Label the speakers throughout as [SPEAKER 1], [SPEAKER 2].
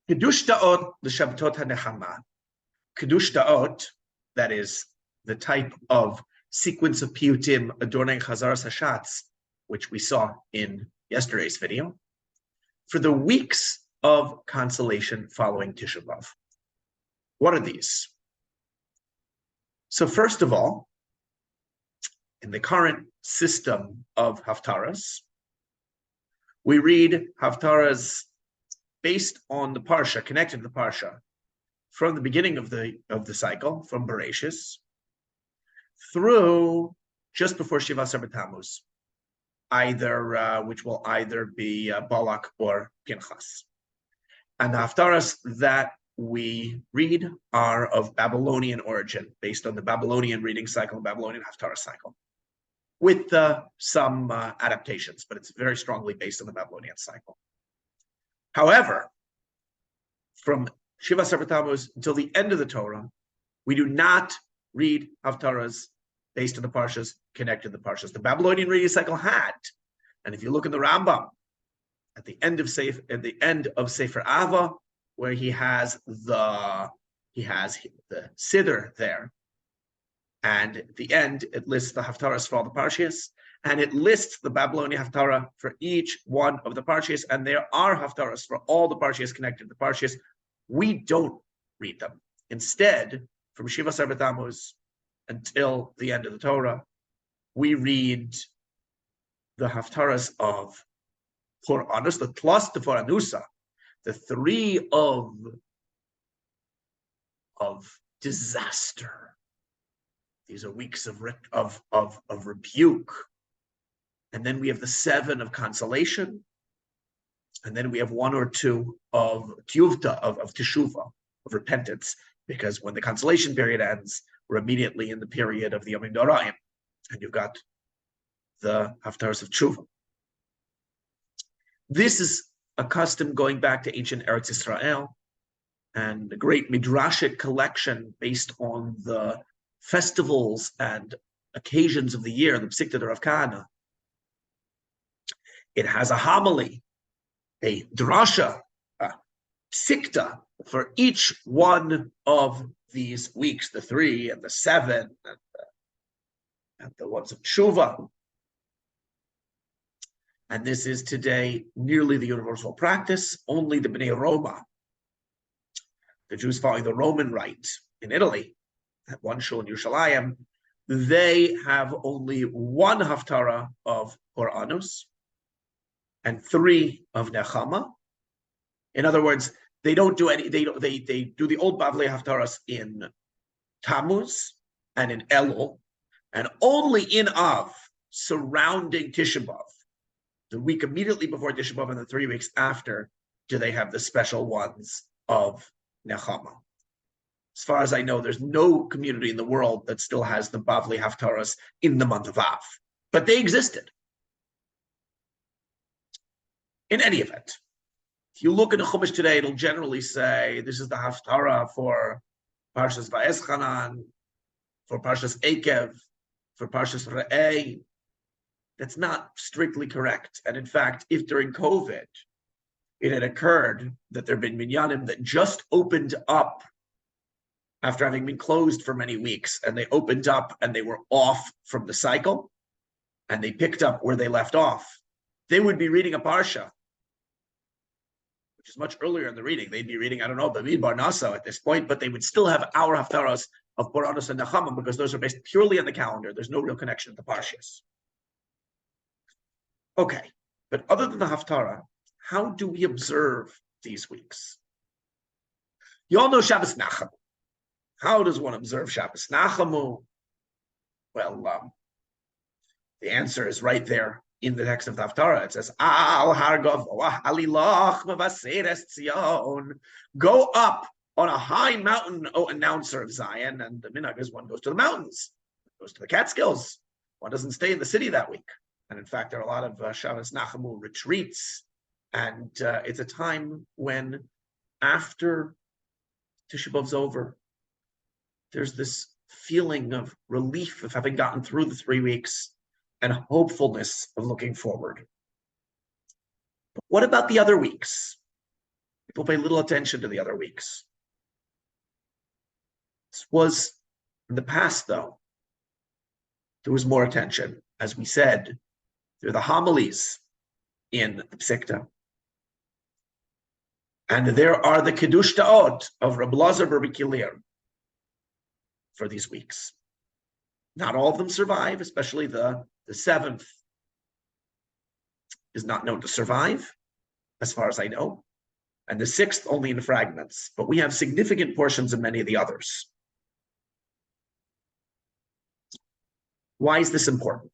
[SPEAKER 1] Qedushta the Shabbatot HaNechama. Qedushta, that is the type of sequence of piyutim adorning Chazaras Hashatz, which we saw in yesterday's video, for the weeks of consolation following Tisha B'Av. What are these? So first of all, in the current system of Haftaras, we read Haftaras based on the Parsha, connected to the Parsha, from the beginning of the cycle, from Bereshis, through just before Shiva Asar Tammuz, which will either be Balak or Pinchas. And the Haftaras that we read are of Babylonian origin, based on the Babylonian reading cycle, Babylonian Haftara cycle, with some adaptations, but it's very strongly based on the Babylonian cycle. However, from Shiva Asar Tammuz until the end of the Torah, we do not read Haftaras based on the Parshas, connected to the Parshas. The Babylonian reading cycle had, and if you look in the Rambam, at the end of Sefer Ava, where he has the Siddur there, and at the end it lists the Haftaras for all the Parshas, and it lists the Babylonian Haftara for each one of the Parshas, and there are Haftaras for all the Parshas connected to the Parshas. We don't read them. Instead, from Shiva Asar Tammuz until the end of the Torah, we read the Haftaras of Puranus, the Tlas de Puranusa, the three of disaster. These are weeks of rebuke. And then we have the 7 of consolation. And then we have 1 or 2 of Qedushta, of Teshuvah, of repentance, because when the consolation period ends, we're immediately in the period of the Yomim Noraim, and you've got the Haftaras of Teshuvah. This is a custom going back to ancient Eretz Israel, and a great midrashic collection based on the festivals and occasions of the year, the Psikta Rav Kahana. It has a homily, a drasha, a psikta for each one of these weeks, the 3 and the 7 and the ones of Tshuva. And this is today nearly the universal practice. Only the Bnei Roma, the Jews following the Roman rite in Italy, at one shul in Yerushalayim, they have only 1 Haftara of Puranus and 3 of Nechama. In other words, they don't do any. They do the old Bavli Haftaras in Tammuz and in Elul, and only in Av, surrounding Tisha B'Av, the week immediately before Tisha B'Av and the 3 weeks after, do they have the special ones of Nechama. As far as I know, there's no community in the world that still has the Bavli Haftaras in the month of Av, but they existed. In any event, if you look at the Chumash today, it'll generally say this is the Haftara for Parshas Va'eschanan, for Parshas Ekev, for Parshas Re'eh. That's not strictly correct. And in fact, if during COVID it had occurred that there have been minyanim that just opened up after having been closed for many weeks, and they opened up and they were off from the cycle, and they picked up where they left off, they would be reading a Parsha, which is much earlier in the reading. They'd be reading, I don't know, David Bar Nasa at this point, but they would still have our Haftaras of Puranus and Nechama, because those are based purely on the calendar. There's no real connection to the Parshas. Okay, but other than the Haftara, how do we observe these weeks? You all know Shabbos Nachamu. How does one observe Shabbos Nachamu? Well, the answer is right there in the text of the Haftara. It says, Al har gavoah halilach mevaseres Tziyyon. Go up on a high mountain, O announcer of Zion. And the minhag is one goes to the mountains, goes to the Catskills. One doesn't stay in the city that week. And in fact, there are a lot of Shabbos Nachamu retreats. And it's a time when, after Tisha B'Av's over, there's this feeling of relief of having gotten through the 3 weeks and hopefulness of looking forward. But what about the other weeks? People pay little attention to the other weeks. This was in the past, though. There was more attention, as we said, through the homilies in the Psikta. And there are the Qedushta of Reb Lazar bar Kilir for these weeks. Not all of them survive, especially the seventh is not known to survive, as far as I know. And the sixth only in fragments. But we have significant portions of many of the others. Why is this important?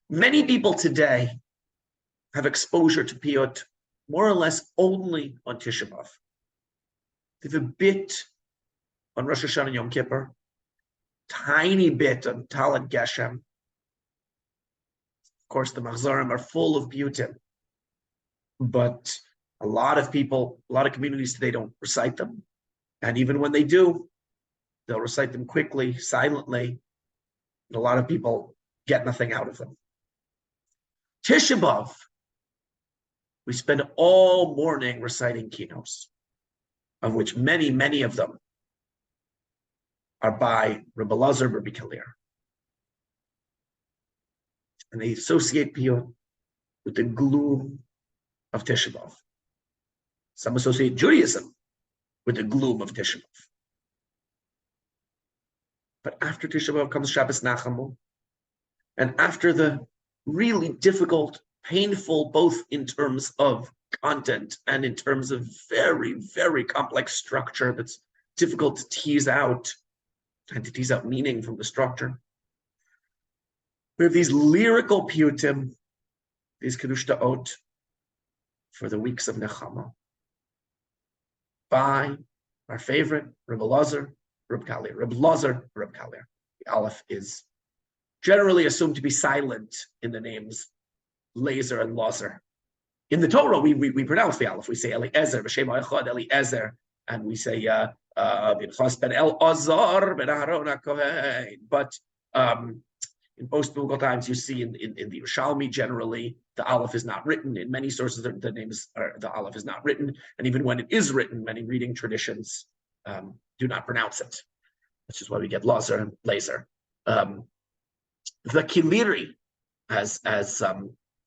[SPEAKER 1] Many people today have exposure to piyut more or less only on Tisha B'Av. They have a bit on Rosh Hashanah and Yom Kippur, tiny bit on Talad Geshem. Of course, the Machzorim are full of piyutim, but a lot of people, a lot of communities today don't recite them. And even when they do, they'll recite them quickly, silently, and a lot of people get nothing out of them. Tisha B'Av, we spend all morning reciting kinos, of which many of them are by Rebbe Lazar bar Kilir. And they associate piyut with the gloom of Tisha B'Av. Some associate Judaism with the gloom of Tisha B'Av. But after Tisha B'Av comes Shabbos Nachamu, and after the really difficult, painful, both in terms of content and in terms of very, very complex structure that's difficult to tease out, and to tease out meaning from the structure. We have these lyrical piyutim, these Qedushta for the weeks of Nechama, by our favorite Rebbe Lazar, Reb Kalir. Reb Lazar, Reb Kalir. The Aleph is generally assumed to be silent in the names Lazer and Lazar. In the Torah, we pronounce the Aleph. We say Eliezer, B'Shem Echad Eliezer, and we say Binchas ben El-Azar ben Aharon HaKohen. But in post-biblical times, you see in the Yerushalmi, generally, the Aleph is not written. In many sources, the Aleph is not written. And even when it is written, many reading traditions do not pronounce it, which is why we get Lazar and Lazer. The Kiliri, as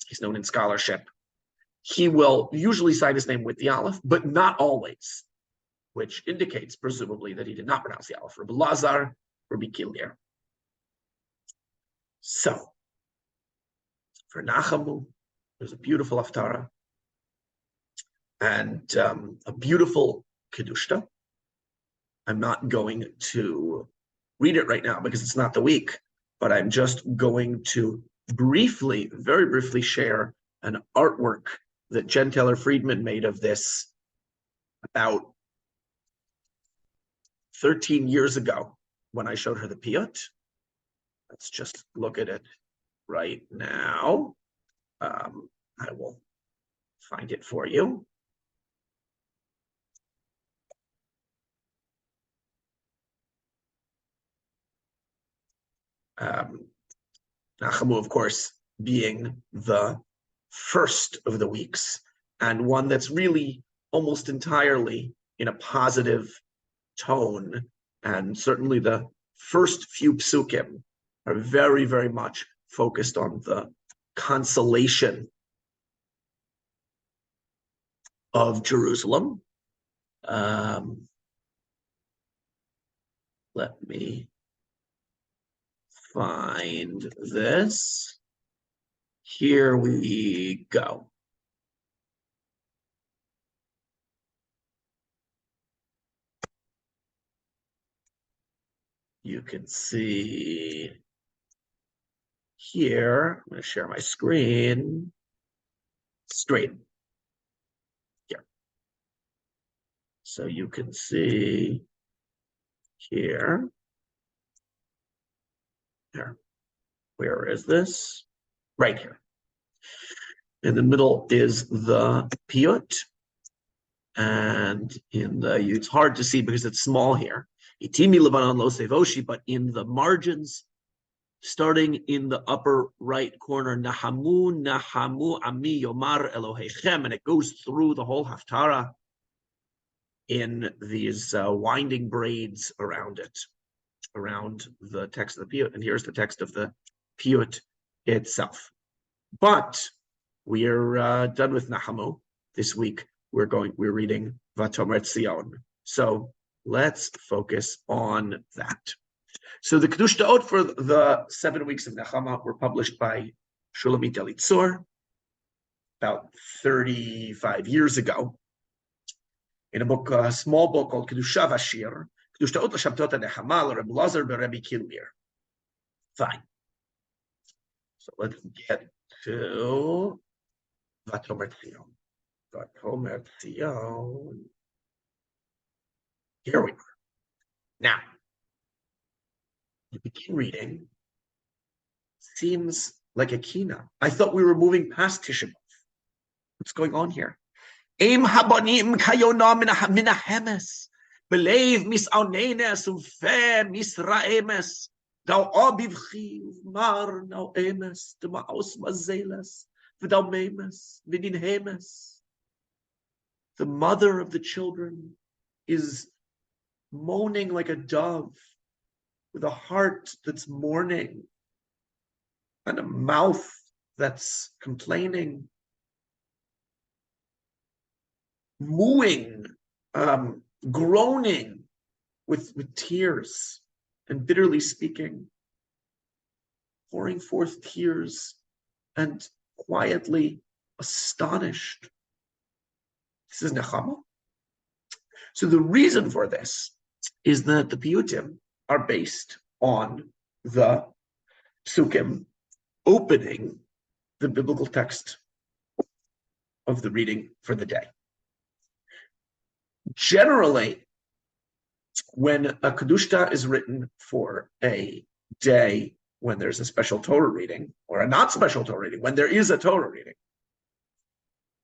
[SPEAKER 1] he's known in scholarship, he will usually sign his name with the Aleph, but not always, which indicates, presumably, that he did not pronounce the Aleph. Rebbe Lazar, Rebbe Kilir. So, for Nachamu, there's a beautiful Haftara and a beautiful Qedushta. I'm not going to read it right now because it's not the week, but I'm just going to briefly, very briefly share an artwork that Jen Taylor-Friedman made of this about 13 years ago when I showed her the piyut. Let's just look at it right now. I will find it for you. Nachamu, of course, being the first of the weeks, and one that's really almost entirely in a positive tone, and certainly the first few psukim are very, very much focused on the consolation of Jerusalem. Let me find this. Here we go. You can see here, I'm going to share my screen. Straight here. So you can see here. Here. Where is this? Right here. In the middle is the piyut. And in the, it's hard to see because it's small here. Itimi Lebanon lo sevoshi, but in the margins, starting in the upper right corner, Nahamu, Nahamu, Ami Yomar Elohechem, and it goes through the whole Haftara. in these winding braids around it, around the text of the piyut. And here's the text of the piyut itself. But we're done with Nahamu this week. We're reading Vattomer Tziyyon. So let's focus on that. So the Qedushta for the 7 weeks of Nechama were published by Shulamit Elitzur about 35 years ago in a book, a small book called Qedushta Vashir, Qedushta L'Shabtot HaNechama L'Reb Lazar B'Rebbe Kilmir. Fine. So let's get to Vattomer Tziyyon. Vattomer Tziyyon. Here we are. Now, you begin reading. Seems like a kina. I thought we were moving past Tisha B'Av. What's going on here? Im habonim kayona minahemes, belev misaunenes ufe misraemes, dau obivchi mar nau emes, demaus mazeles, v'dau memes, v'ninhemes. The mother of the children is moaning like a dove, with a heart that's mourning, and a mouth that's complaining, mooing, groaning with tears, and bitterly speaking, pouring forth tears, and quietly astonished. This is Nechama. So the reason for this is that the piyutim are based on the psukim opening the biblical text of the reading for the day. Generally, when a Qedushta is written for a day when there's a special Torah reading, or a not special Torah reading, when there is a Torah reading,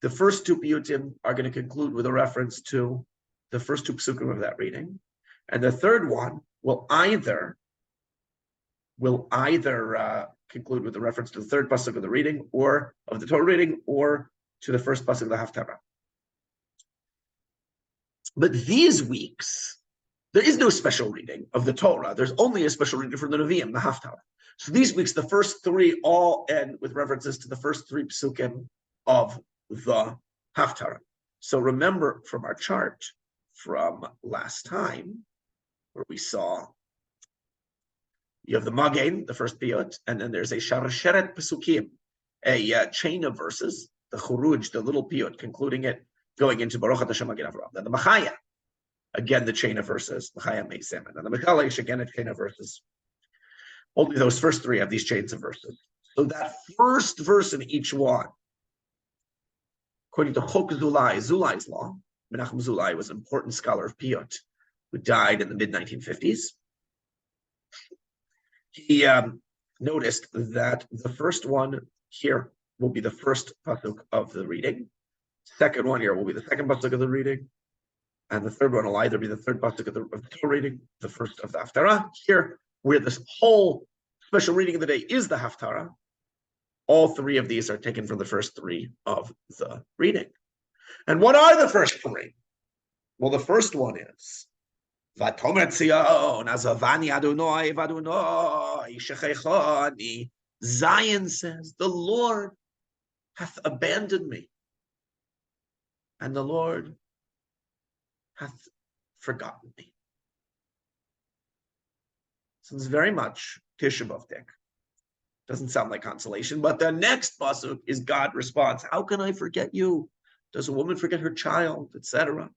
[SPEAKER 1] the first two piyutim are going to conclude with a reference to the first two psukim of that reading, and the third one will either conclude with a reference to the third pasuk of the reading, or of the Torah reading, or to the first pasuk of the Haftara. But these weeks, there is no special reading of the Torah. There's only a special reading from the Nevi'im, the Haftara. So these weeks, the first three all end with references to the first three psukim of the Haftara. So remember from our chart from last time, where we saw you have the Magen, the first piyut, and then there's a Sharasheret Pesukim, a chain of verses, the Churuj, the little piyut, concluding it, going into Baruch Hashem Magen Avraham. Then the Machaya, again the chain of verses, Machaya Meisem, and then the Mechalesh, again a chain of verses. Only those first three have these chains of verses. So that first verse in each one, according to Chok Zulai, Zulai's law, Menachem Zulai was an important scholar of piyut who died in the mid-1950s. He noticed that the first one here will be the first pasuk of the reading. Second one here will be the second pasuk of the reading. And the third one will either be the third pasuk of the Torah reading, the first of the Haftara. Here, where this whole special reading of the day is the Haftara, all three of these are taken from the first three of the reading. And what are the first three? Well, the first one is Vattomer Tziyyon, Azavani Adonai, Vadonai, Shechechani. Zion says, the Lord hath abandoned me, and the Lord hath forgotten me. Sounds very much Tisha B'Av. Doesn't sound like consolation, but the next pasuk is God responds, how can I forget you? Does a woman forget her child, etc.?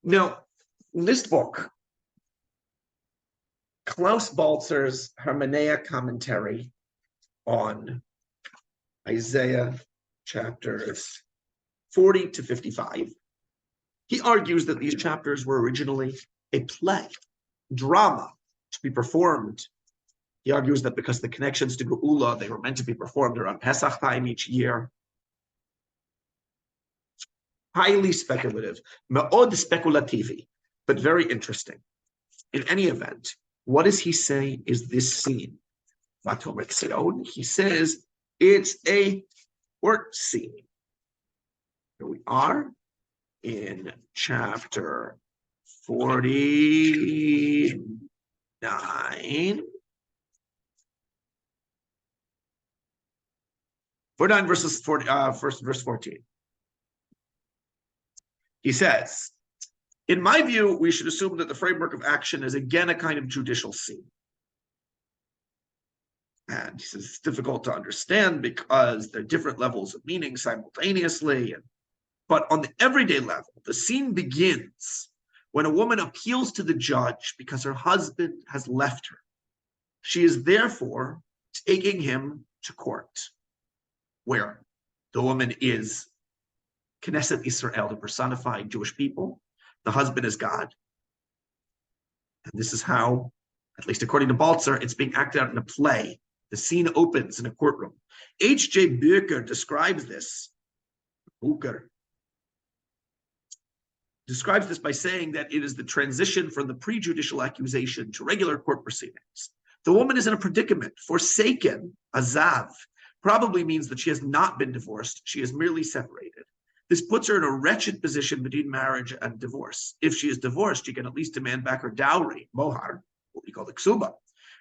[SPEAKER 1] Now, in this book, Klaus Baltzer's Hermeneia commentary on Isaiah chapters 40 to 55, he argues that these chapters were originally a play, drama, to be performed. He argues that because the connections to Geula, they were meant to be performed around Pesach time each year. Highly speculative, me'od speculativi, but very interesting. In any event, what does he say is this scene? Vattomer Tziyyon, he says it's a court scene. Here we are. in chapter 49. 49 verses 40, verse 14. He says, in my view, we should assume that the framework of action is again a kind of judicial scene. And he says it's difficult to understand because there are different levels of meaning simultaneously. But on the everyday level, the scene begins when a woman appeals to the judge because her husband has left her. She is therefore taking him to court, where the woman is Knesset Israel, the personified Jewish people. The husband is God. And this is how, at least according to Balzer, it's being acted out in a play. The scene opens in a courtroom. H.J. Bucher describes this. Bucher describes this by saying that it is the transition from the prejudicial accusation to regular court proceedings. The woman is in a predicament. Forsaken, azav, probably means that she has not been divorced. She is merely separated. This puts her in a wretched position between marriage and divorce. If she is divorced, she can at least demand back her dowry, mohar, what we call the ksuba,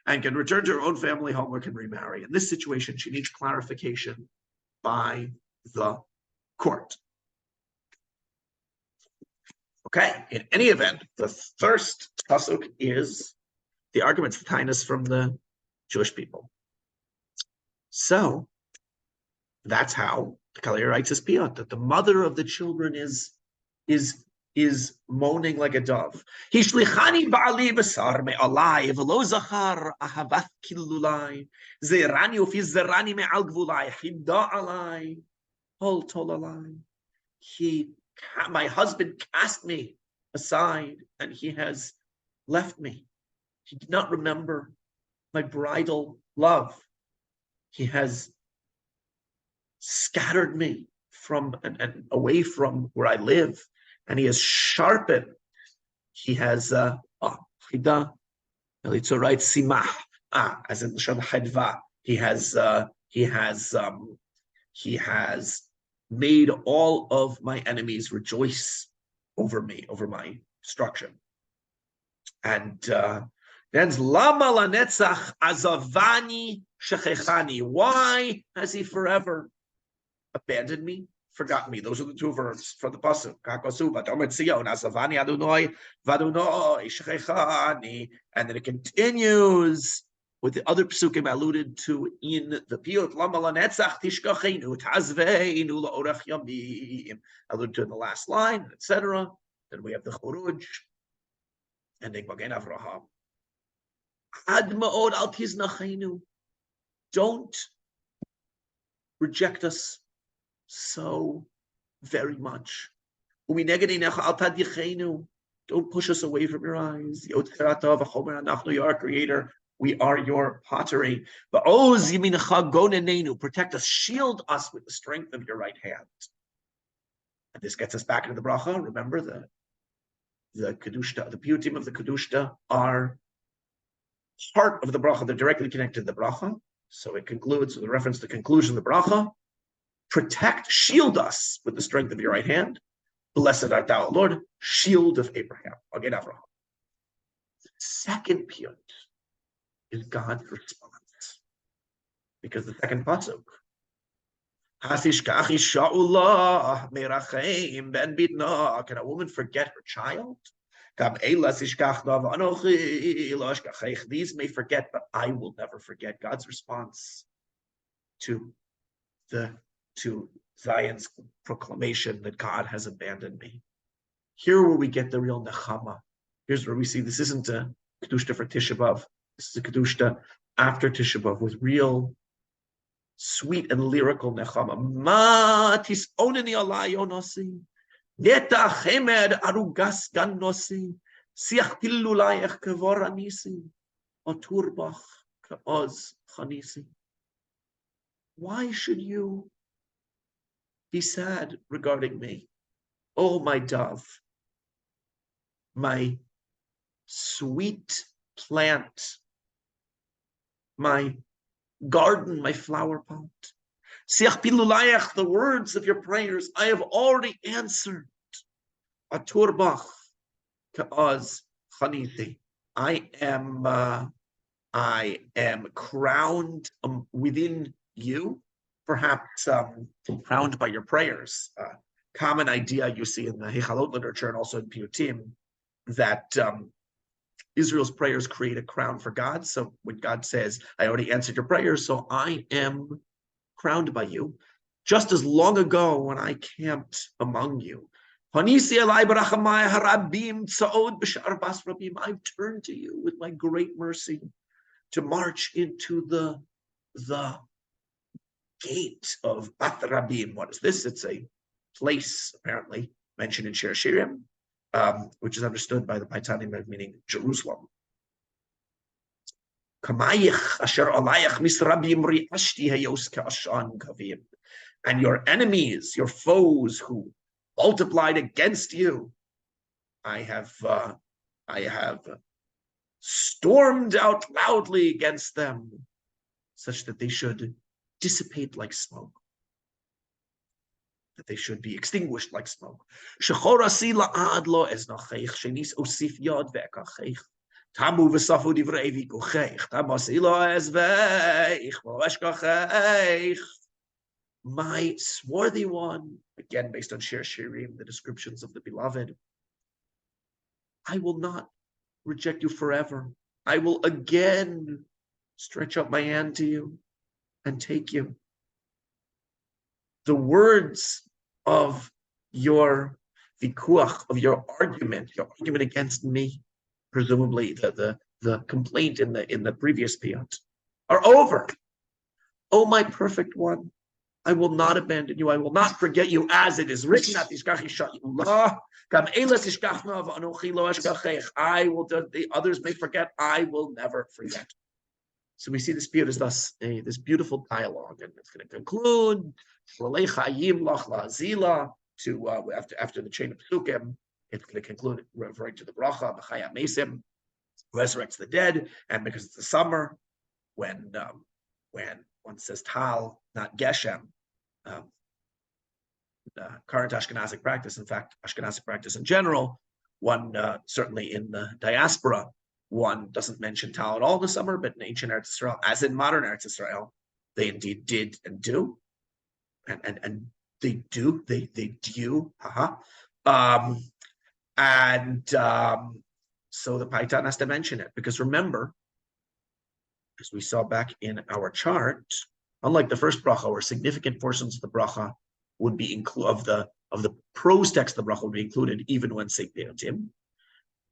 [SPEAKER 1] and can return to her own family home or can remarry. In this situation, she needs clarification by the court. Okay, in any event, the first pasuk is the arguments, the kindness from the Jewish people. So that's how the Kalir writes his piyut, that the mother of the children is moaning like a dove. Hishlichani ba'ali b'sar me'alai v'lo zachar ahavat kilulai zerani ufi zerani me'al gvulai hida alai hol tolalai. My husband cast me aside and he has left me. He did not remember my bridal love. He has scattered me from and away from where I live, and he has sharpened. He has chida, Elitzo writes simah, as in Lashon Chedva. He has made all of my enemies rejoice over me, over my destruction. And then lama lanetzach azavani shechechani. Why has he forever abandoned me, forgotten me? Those are the two verbs from the pasuk. Vattomer Tziyyon azavani adonai vadonai shechechani. And then it continues with the other psukim alluded to in the piyut. Lama lanetzach tishkachenu tazveinu laorach yamim. Alluded to in the last line, etc. Then we have the churuj ending Magen Avraham. Ad ma'od al tiznachenu. Don't reject us so very much. Don't push us away from your eyes. You are our creator. We are your pottery. Protect us, shield us with the strength of your right hand. And this gets us back into the bracha. Remember the Qedushta, the piyutim of the Qedushta are part of the bracha. They're directly connected to the bracha. So it concludes with a reference to the conclusion of the bracha. Protect, shield us with the strength of your right hand. Blessed art thou, Lord, shield of Abraham. Again, Avraham. The second piyut is God's response. Because the second pasuk, can a woman forget her child? These may forget, but I will never forget. God's response to Zion's proclamation that God has abandoned me. Here where we get the real nechama. Here's where we see this isn't a Qedushta for Tisha B'Av. This is a Qedushta after Tisha B'Av with real sweet and lyrical nechama. Ma tis'oneni alai onosi. Neta chemed arugas gan nosi. Siach pillulayach kevor anisi. Oturbach ka'oz chanisi. Why should you be sad regarding me? Oh, my dove, my sweet plant, my garden, my flower pot. Siach pilulayach, the words of your prayers I have already answered. Aturbach Ka'az Chaniti. I am crowned within you, perhaps crowned by your prayers. Common idea you see in the Hechalot literature and also in Piyutim, that Israel's prayers create a crown for God. So when God says, I already answered your prayers, so I am crowned by you. Just as long ago when I camped among you, I've turned to you with my great mercy to march into the gate of Vattomer. What is this? It's a place, apparently, mentioned in Shir Shirim, which is understood by the Paitanim as meaning Jerusalem. And your enemies, your foes who multiplied against you, I have stormed out loudly against them, such that they should dissipate like smoke, that they should be extinguished like smoke. Tamu v'safu divrei v'kucheich. Tamasilo ezveich v'eshkacheich. My swarthy one, again based on Shir Shirim, the descriptions of the beloved, I will not reject you forever. I will again stretch out my hand to you and take you. The words of your vikuach, of your argument against me, presumably the complaint in the previous piyut, are over. Oh, my perfect one, I will not abandon you. I will not forget you, as it is written. I will. The others may forget. I will never forget. So we see this piyut is thus this beautiful dialogue, and it's going to conclude to after the chain of psukim. It's going to conclude referring to the bracha, B'chaya Mesim, resurrects the dead, and because it's the summer, when one says Tal, not Geshem, current Ashkenazic practice, in fact, Ashkenazic practice in general, one certainly in the diaspora, one doesn't mention Tal at all in the summer, but in ancient Eretz Israel, as in modern Eretz Israel, they indeed did and do, and they do, they do, so the Paitan has to mention it, because remember, as we saw back in our chart, unlike the first bracha, where significant portions of the bracha would be of the prose text of the bracha would be included even when say Piyutim.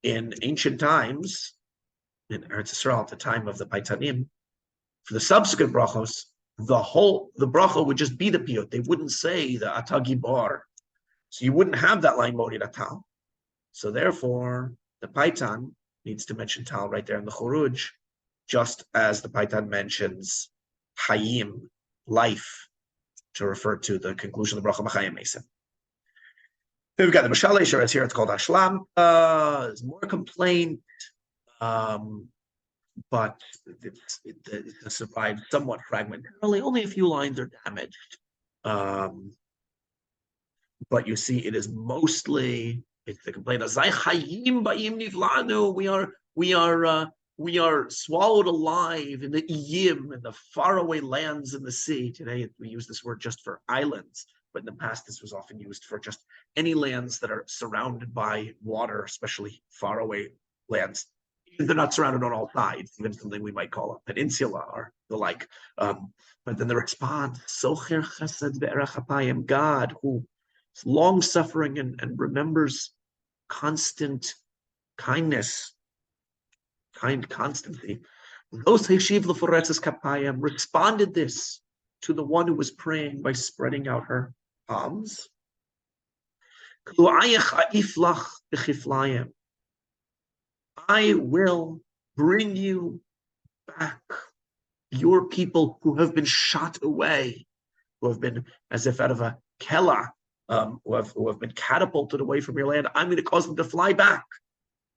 [SPEAKER 1] In ancient times, in Eretz Yisrael, at the time of the Paitanim, for the subsequent brachos, the bracha would just be the piyut. They wouldn't say the Atagi Bar. So you wouldn't have that line Modi Atal. So therefore, the Paitan needs to mention Tal right there in the Churuj, just as the Paitan mentions Hayim, life, to refer to the conclusion of the bracha Machayim Mesim. Then we've got the Mashale Shores here, it's called Ashlam. There's more complaint, but it survived somewhat fragmentarily. Only a few lines are damaged. But you see, it is mostly, it's the complaint of we are swallowed alive in the iyim, in the faraway lands in the sea. Today we use this word just for islands, but in the past this was often used for just any lands that are surrounded by water, especially faraway lands. They're not surrounded on all sides, even something we might call a peninsula or the like. But then the response, Socher Chesed Ve'erach Apayim, God who is long-suffering and remembers constant kindness, constancy. Those Heshiv Leforetzes Kapayim responded this to the one who was praying by spreading out her palms. I will bring you back, your people who have been shot away, who have been as if out of a kela, who have been catapulted away from your land. I'm going to cause them to fly back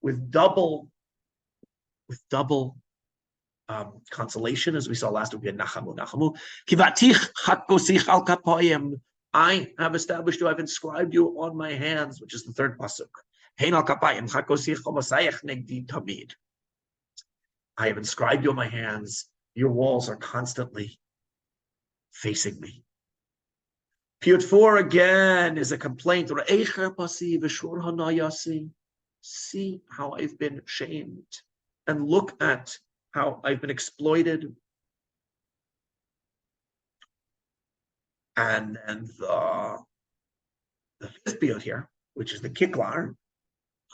[SPEAKER 1] with double consolation, as we saw last week in Nachamu. Kivatich chatkosich al kapoyim. I have established you, I've inscribed you on my hands, which is the third pasuk. I have inscribed you on my hands. Your walls are constantly facing me. Piyut 4 again is a complaint. See how I've been shamed, and look at how I've been exploited. And then the fifth piyut here, which is the kiklar,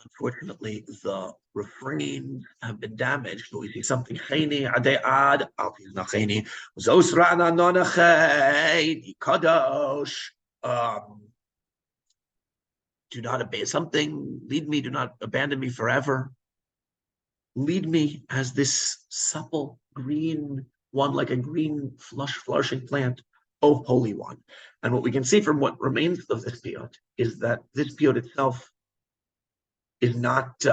[SPEAKER 1] unfortunately, the refrains have been damaged. We see something chayni adead al nachayni zosrana nonachayni kadosh. Do not abandon something. Lead me. Do not abandon me forever. Lead me as this supple green one, like a green flourishing plant. Oh, Holy One. And what we can see from what remains of this piyut is that this piyut itself is not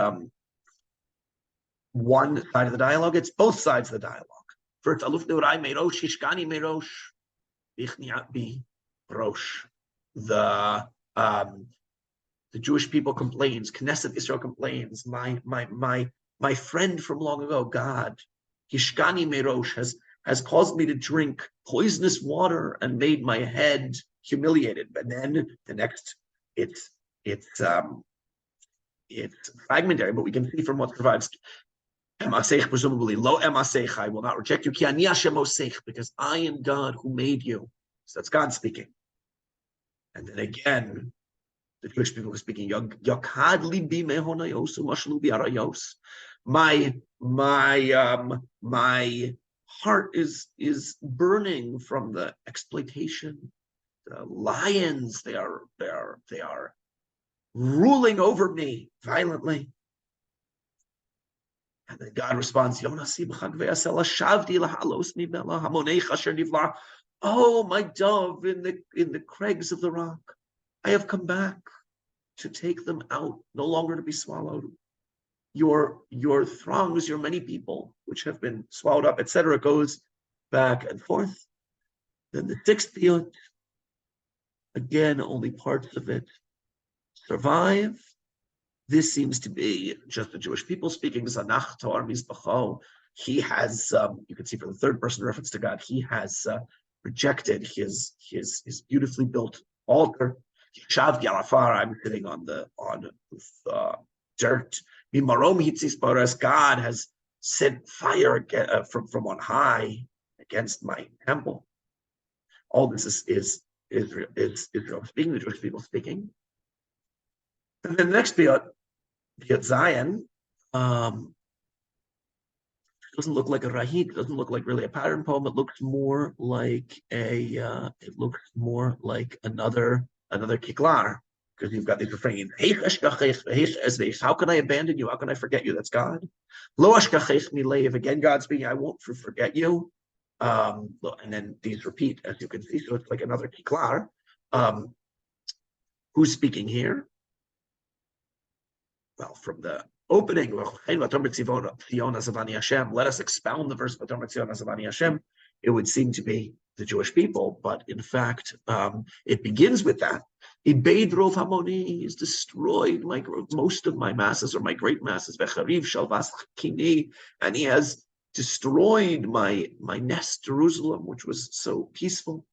[SPEAKER 1] one side of the dialogue, it's both sides of the dialogue. First, Aluf Neurai Merosh, Hishkani Merosh, Bichniat Bi Rosh. The Jewish people complains, Knesset Israel complains, my friend from long ago, God, Hishkani Merosh, has caused me to drink poisonous water and made my head humiliated. But then the next, it's fragmentary, but we can see from what survives. Presumably, lo emasech, I will not reject you, ki ani Hashem osech, because I am God who made you. So that's God speaking. And then again, the Jewish people are speaking. Yakad libi mehonayos umashlu biarayos. My heart is burning from the exploitation. The lions, they are ruling over me violently. And then God responds, oh, my dove in the crags of the rock, I have come back to take them out, no longer to be swallowed. Your throngs, your many people, which have been swallowed up, etc., goes back and forth. Then the sixth piyut, again, only parts of it survive. This seems to be just the Jewish people speaking. Zanach Toar Mizbacho. He has, you can see from the third person reference to God, he has rejected his beautifully built altar. Shav Yarafar, I'm sitting on the dirt. Mimarom Hitzis, God has sent fire from on high against my temple. All this is Israel speaking, the Jewish people speaking. And then the next piyut Tziyyon, doesn't look like a rahit, doesn't look like really a pattern poem. It looks more like another kiklar, because you've got these refrains. How can I abandon you? How can I forget you? That's God. Lo ashkachech milev. Again, God speaking, I won't forget you. And then these repeat, as you can see. So it's like another kiklar. Who's speaking here? Well, from the opening, let us expound the verse, it would seem to be the Jewish people, but in fact, it begins with that. He's destroyed most of my masses, or my great masses, and he has destroyed my nest, Jerusalem, which was so peaceful.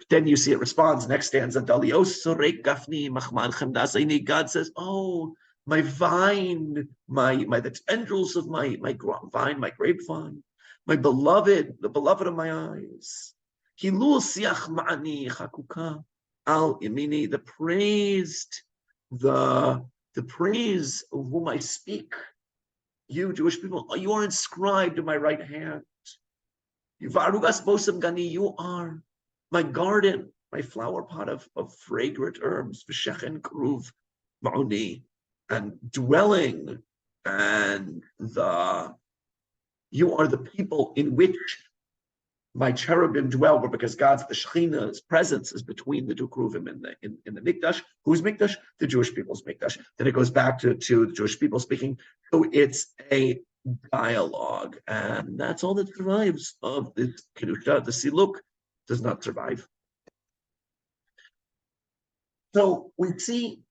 [SPEAKER 1] Then you see it responds, next stanza, God says, oh, my vine, the tendrils of my vine, my grapevine, my beloved, the beloved of my eyes. The praised, the praise of whom I speak. You Jewish people, you are inscribed in my right hand. You are my garden, my flower pot of fragrant herbs, v'shechen kruv ma'oni, and dwelling, and you are the people in which my cherubim dwell, because God's, the Shekhinah's presence is between the two kruvim in the mikdash. Whose mikdash? The Jewish people's mikdash. Then it goes back to the Jewish people speaking. So it's a dialogue, and that's all that survives of this Qedushta. The Siluk does not survive. So we see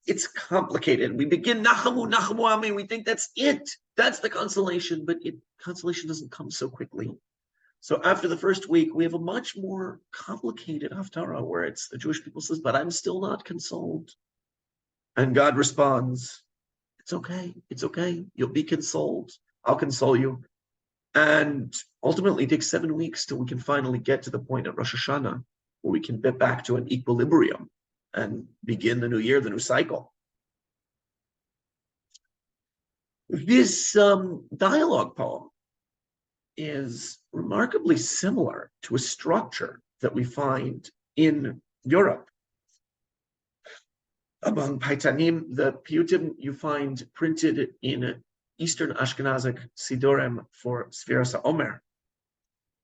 [SPEAKER 1] it's complicated. We begin Nachamu, Nachamu Ami. We think that's it. That's the consolation, but consolation doesn't come so quickly. So after the first week, we have a much more complicated Haftara where it's the Jewish people says, but I'm still not consoled. And God responds, it's okay. It's okay. You'll be consoled. I'll console you. And ultimately, it takes 7 weeks till we can finally get to the point at Rosh Hashanah where we can get back to an equilibrium and begin the new year, the new cycle. This dialogue poem is remarkably similar to a structure that we find in Europe. Among Paitanim, the piyutim you find printed in Eastern Ashkenazic Sidurim for Sfiras HaOmer.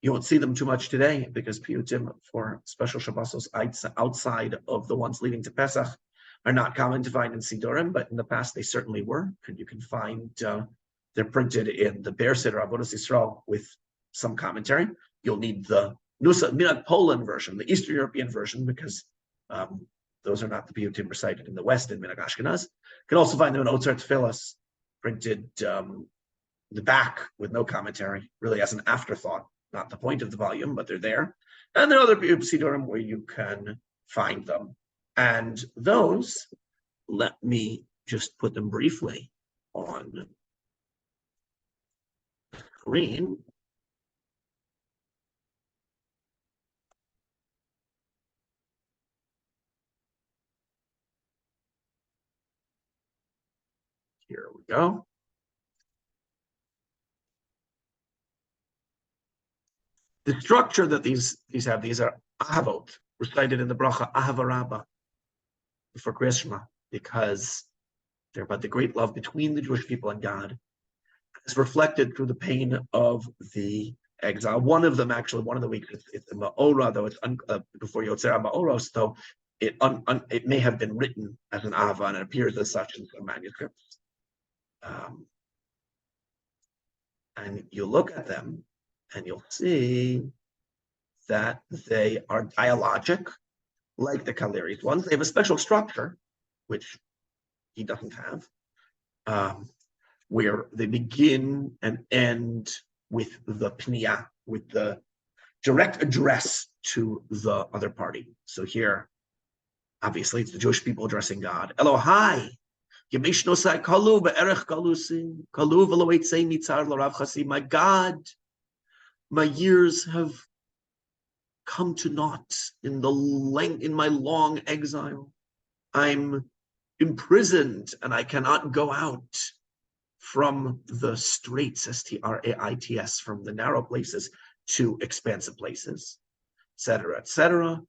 [SPEAKER 1] You won't see them too much today because piyutim for special Shabbosos outside of the ones leading to Pesach are not common to find in Sidurim, but in the past they certainly were. And you can find they're printed in the Be'er Seder Avodas Yisrael with some commentary. You'll need the Nusa Minat Poland version, the Eastern European version, because those are not the piyutim recited in the West in Minhag Ashkenaz. You can also find them in Otzar Tfilas, printed the back with no commentary, really as an afterthought, not the point of the volume, but they're there. And there are other sidurim where you can find them. And those, let me just put them briefly on screen. Here we go. The structure that these are ahavot, recited in the bracha Ahava Rabbah before Kriyas, because they're about the great love between the Jewish people and God. It's reflected through the pain of the exile. One of them, actually, one of the weeks, it's the Ma'ora, though it's before Yotzer Ma'oros, though it may have been written as an Ahava and it appears as such in some manuscripts. And you look at them and you'll see that they are dialogic, like the Kaleri's ones. They have a special structure, which he doesn't have, where they begin and end with the pniya, with the direct address to the other party. So here, obviously, it's the Jewish people addressing God. Elohai, my God, my years have come to naught in my long exile. I'm imprisoned and I cannot go out from the straits, straits, from the narrow places to expansive places, etc., etc.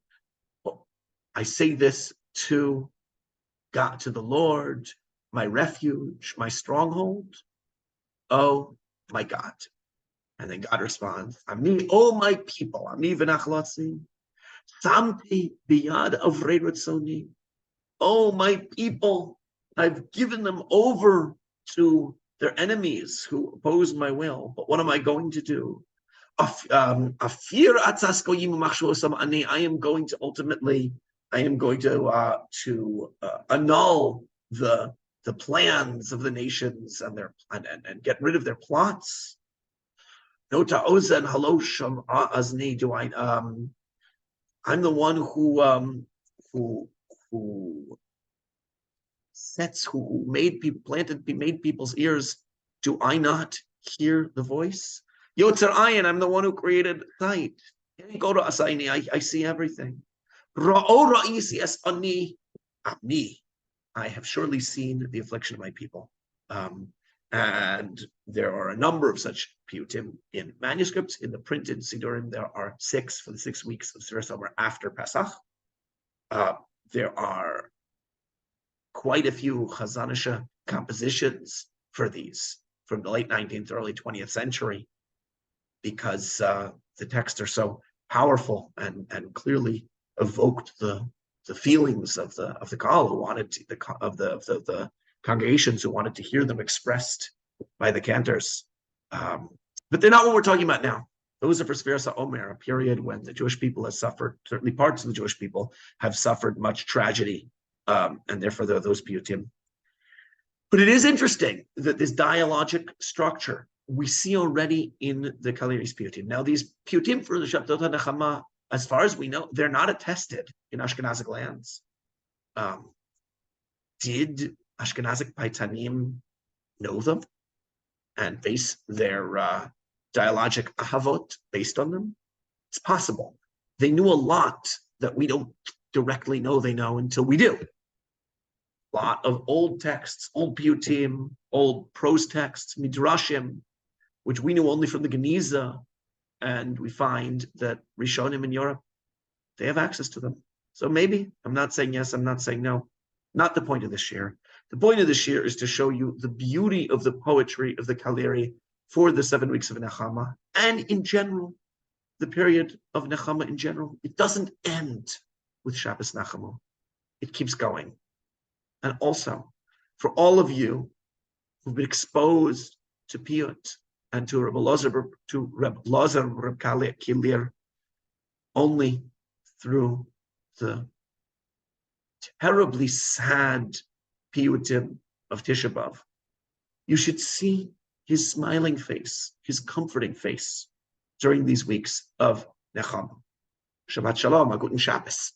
[SPEAKER 1] Well, I say this to God, to the Lord, my refuge, my stronghold. Oh, my God. And then God responds, Ami, oh my people, Ami v'nachlotzi, samti biyad avrei ratzoni. Oh my people, I've given them over to their enemies who oppose my will. But what am I going to do? I am going to ultimately, annul the plans of the nations and and get rid of their plots. I'm the one who made people's ears. Do I not hear the voice? Yotzer Ayin, I'm the one who created sight. Go to Asaini, I see everything. I have surely seen the affliction of my people. And there are a number of such piyutim in manuscripts. In the printed Sidurim, there are 6 for the 6 weeks of Sfiras HaOmer after Pesach. There are quite a few Chazanisha compositions for these from the late 19th, early 20th century, because the texts are so powerful and clearly evoked the feelings of the Kal who wanted to, the congregations who wanted to hear them expressed by the cantors. But they're not what we're talking about now. Those are for Sfiras HaOmer, a period when the Jewish people has suffered, certainly parts of the Jewish people have suffered much tragedy, and therefore there are those piyutim. But it is interesting that this dialogic structure we see already in the Kaliri's piyutim. Now, these piyutim for the Shabtot HaNechama, as far as we know, they're not attested in Ashkenazic lands. Did Ashkenazic Paitanim know them and base their dialogic ahavot based on them? It's possible. They knew a lot that we don't directly know they know until we do. A lot of old texts, old piyutim, old prose texts, midrashim, which we knew only from the Geniza, and we find that Rishonim in Europe, they have access to them. So maybe, I'm not saying yes, I'm not saying no. Not the point of this year. The point of this year is to show you the beauty of the poetry of the Kaliri for the 7 weeks of Nechama, and in general, the period of Nechama in general. It doesn't end with Shabbos Nachamu. It keeps going. And also, for all of you who've been exposed to Piyut and to Reb Elazar Reb Kilir only through the terribly sad piyutim of Tisha B'Av, you should see his smiling face, his comforting face during these weeks of Nechama. Shabbat Shalom, a guten Shabbos.